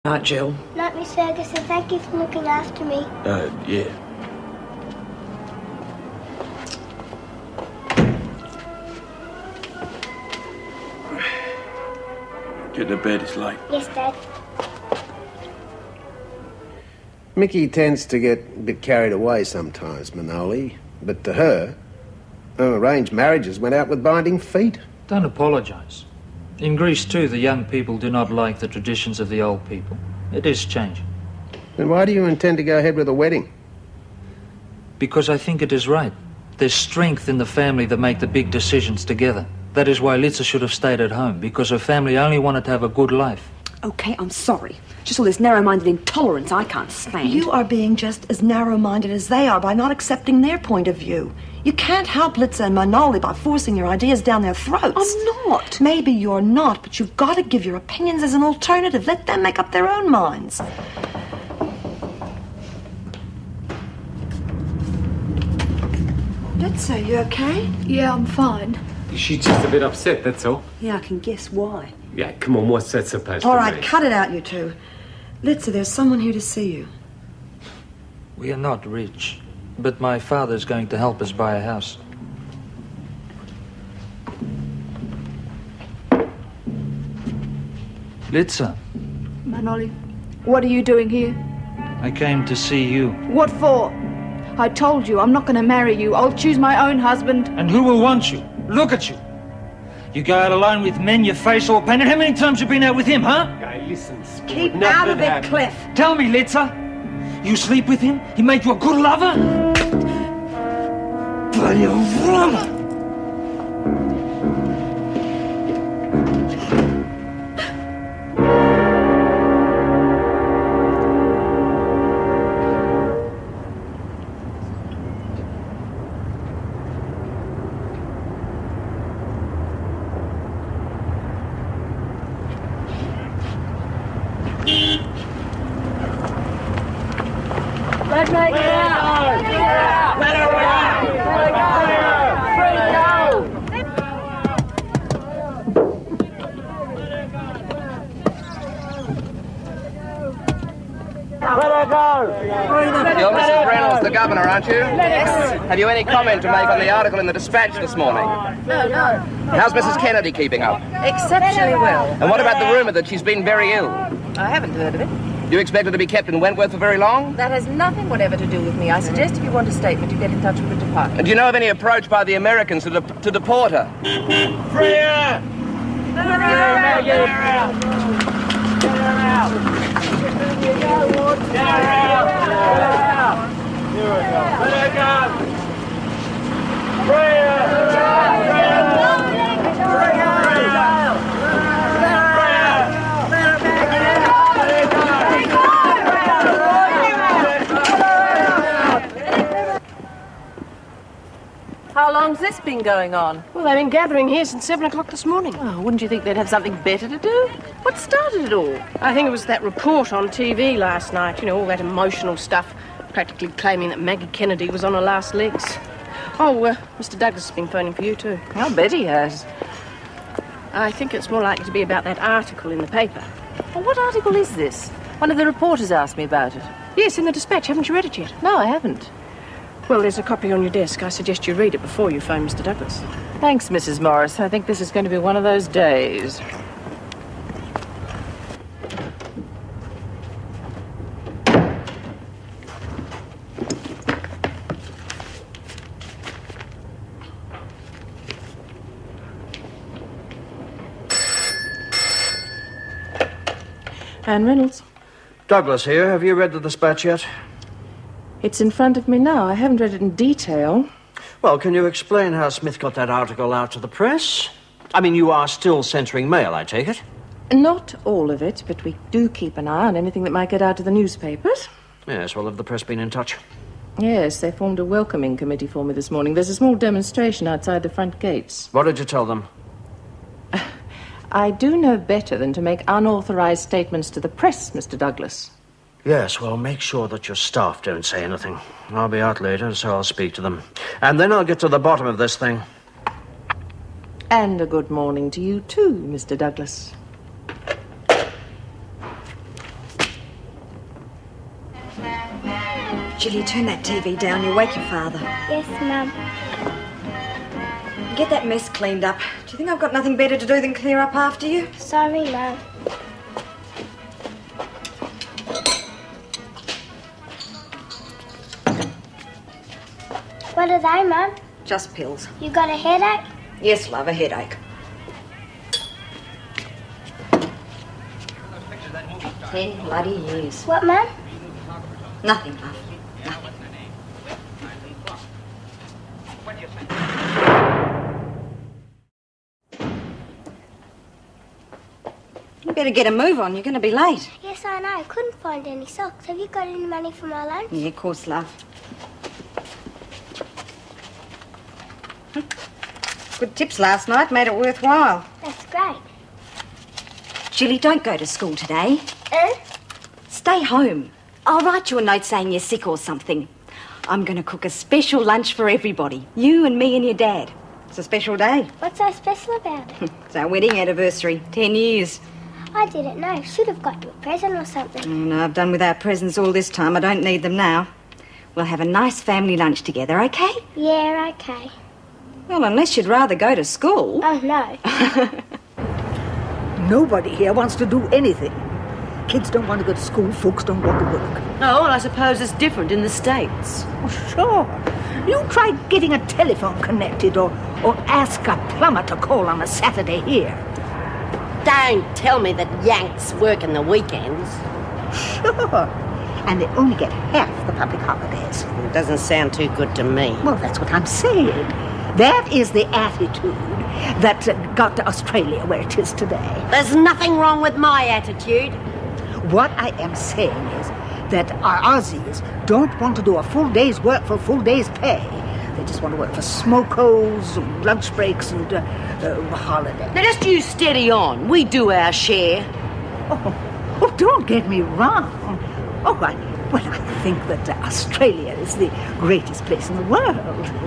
Night, Jill. Night, Miss Ferguson. Thank you for looking after me. Yeah. Get to bed, it's late. Yes, Dad. Mickey tends to get a bit carried away sometimes, Manoli. But to her, arranged marriages went out with binding feet. Don't apologise. In Greece, too, the young people do not like the traditions of the old people. It is changing. Then why do you intend to go ahead with a wedding? Because I think it is right. There's strength in the family that make the big decisions together. That is why Litsa should have stayed at home, because her family only wanted to have a good life. Okay, I'm sorry. Just all this narrow-minded intolerance I can't stand. You are being just as narrow-minded as they are by not accepting their point of view. You can't help Litsa and Manoli by forcing your ideas down their throats. I'm not. Maybe you're not, but you've got to give your opinions as an alternative. Let them make up their own minds. Litsa, you okay? Yeah, I'm fine. She's just a bit upset, that's all. Yeah, I can guess why. Yeah, come on, what's that supposed to All mean? right, cut it out, you two. Litsa, there's someone here to see you. We are not rich, but my father's going to help us buy a house. Litsa, Manoli, what are you doing here? I came to see you. What for? I told you I'm not going to marry you. I'll choose my own husband. And who will want you? Look at you. You go out alone with men, your face all painted. How many times have you been out with him, huh? Okay, listen, sport. Keep out of it, Cliff. Tell me, Litsa. You sleep with him? He made you a good lover? Bloody woman! You're Mrs. Reynolds, the governor, aren't you? Yes. Have you any comment to make on the article in the Dispatch this morning? No. How's Mrs. Kennedy keeping up? Exceptionally well. And what about the rumour that she's been very ill? I haven't heard of it. Do you expect her to be kept in Wentworth for very long? That has nothing whatever to do with me. I suggest if you want a statement, you get in touch with the department. And do you know of any approach by the Americans to deport her? Free her! Get her out! Get her out! Get her out! Get her out! Here we go. Let her go! Free her! Free her! How long's this been going on? Well, they've been gathering here since 7 o'clock this morning. Oh, wouldn't you think they'd have something better to do? What started it all? I think it was that report on TV last night. You know, all that emotional stuff, practically claiming that Maggie Kennedy was on her last legs. Oh, Mr. Douglas has been phoning for you, too. I'll bet he has. I think it's more likely to be about that article in the paper. Well, what article is this? One of the reporters asked me about it. Yes, in the Dispatch. Haven't you read it yet? No, I haven't. Well, there's a copy on your desk. I suggest you read it before you phone Mr. Douglas. Thanks, Mrs. Morris. I think this is going to be one of those days. Anne Reynolds. Douglas here. Have you read the Dispatch yet? It's in front of me now. I haven't read it in detail. Well, can you explain how Smith got that article out to the press? I mean, you are still censoring mail, I take it? Not all of it, but we do keep an eye on anything that might get out to the newspapers. Yes, well, have the press been in touch? Yes, they formed a welcoming committee for me this morning. There's a small demonstration outside the front gates. What did you tell them? I do know better than to make unauthorized statements to the press, Mr. Douglas. Yes, well, make sure that your staff don't say anything. I'll be out later, so I'll speak to them. And then I'll get to the bottom of this thing. And a good morning to you, too, Mr. Douglas. Julie, turn that TV down. You'll wake your father. Yes, Mum. Get that mess cleaned up. Do you think I've got nothing better to do than clear up after you? Sorry, Mum. What are they, Mum? Just pills. You got a headache? Yes, love, a headache. 10 bloody years. What, Mum? Nothing, love. Nothing. You better get a move on. You're going to be late. Yes, I know. Couldn't find any socks. Have you got any money for my lunch? Yeah, of course, love. Good tips last night. Made it worthwhile. That's great. Julie, don't go to school today. Stay home. I'll write you a note saying you're sick or something. I'm going to cook a special lunch for everybody. You and me and your dad. It's a special day. What's so special about it? It's our wedding anniversary. 10 years. I didn't know. Should have got you a present or something. Oh, no, I've done without presents all this time. I don't need them now. We'll have a nice family lunch together, okay? Yeah, okay. Well, unless you'd rather go to school. Oh, no. Nobody here wants to do anything. Kids don't want to go to school, folks don't want to work. Oh, well, I suppose it's different in the States. Oh, sure. You tried getting a telephone connected or ask a plumber to call on a Saturday here. Don't tell me that Yanks work in the weekends. Sure. And they only get half the public holidays. It doesn't sound too good to me. Well, that's what I'm saying. That is the attitude that got to Australia where it is today. There's nothing wrong with my attitude. What I am saying is that our Aussies don't want to do a full day's work for a full day's pay. They just want to work for smokos, lunch breaks, and holidays. Now, just you steady on. We do our share. Oh, don't get me wrong. I think that Australia is the greatest place in the world.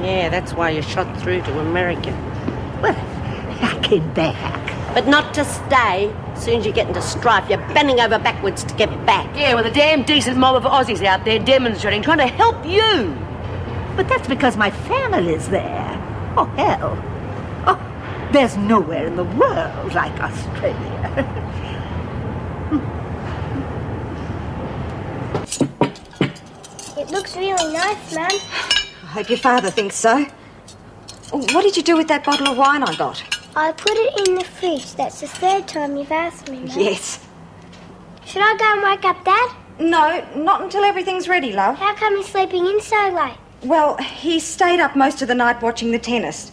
Yeah, that's why you shot through to America. Well, I came back. But not to stay. As soon as you get into strife, you're bending over backwards to get back. Yeah, with a damn decent mob of Aussies out there demonstrating, trying to help you. But that's because my family's there. Oh, hell. Oh, there's nowhere in the world like Australia. It looks really nice, Mum. I hope your father thinks so. What did you do with that bottle of wine I got? I put it in the fridge. That's the third time you've asked me, Mum. Yes. Should I go and wake up Dad? No, not until everything's ready, love. How come he's sleeping in so late? Well, he stayed up most of the night watching the tennis.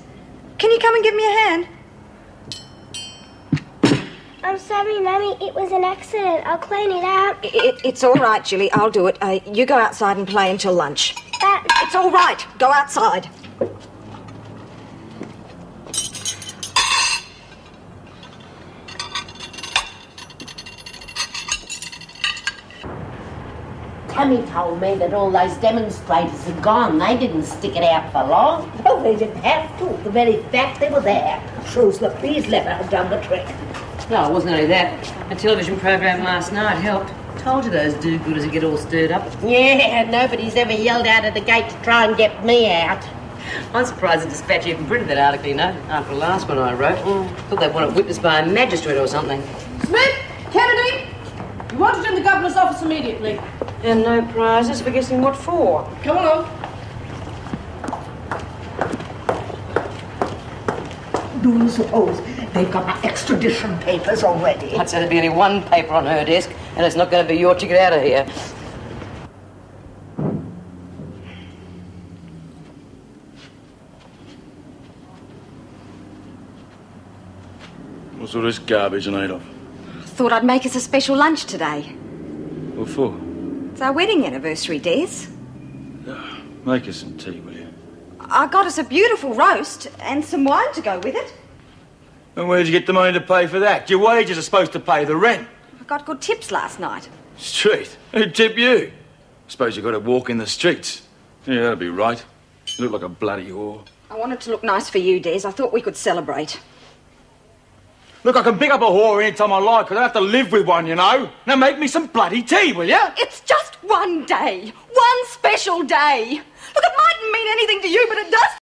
Can you come and give me a hand? I'm sorry, Mummy. It was an accident. I'll clean it up. It's all right, Julie. I'll do it. You go outside and play until lunch. But it's all right. Go outside. Tammy told me that all those demonstrators are gone. They didn't stick it out for long. Oh, they didn't have to. The very fact they were there shows that these letter had done the trick. No, it wasn't only that. A television program last night helped. Told you those do-gooders would get all stirred up. Yeah, nobody's ever yelled out of the gate to try and get me out. I'm surprised the Dispatch even printed that article, you know, after the last one I wrote. Thought they'd want it witnessed by a magistrate or something. Smith! Kennedy! You wanted in the governor's office immediately. And no prizes for guessing what for. Come along. Do you suppose they've got my extradition papers already? I'd say there'd be only one paper on her desk, and it's not going to be your ticket out of here. What's all this garbage made of? Thought I'd make us a special lunch today. What for? It's our wedding anniversary, Des. Make us some tea, will you? I got us a beautiful roast and some wine to go with it. And where'd you get the money to pay for that? Your wages are supposed to pay the rent. I got good tips last night. Street? Who'd tip you? Suppose you got to walk in the streets. Yeah, that'll be right. You look like a bloody whore. I wanted to look nice for you, Des. I thought we could celebrate. Look, I can pick up a whore any time I like, because I have to live with one, you know. Now make me some bloody tea, will you? It's just one day. One special day. Look, it mightn't mean anything to you, but it does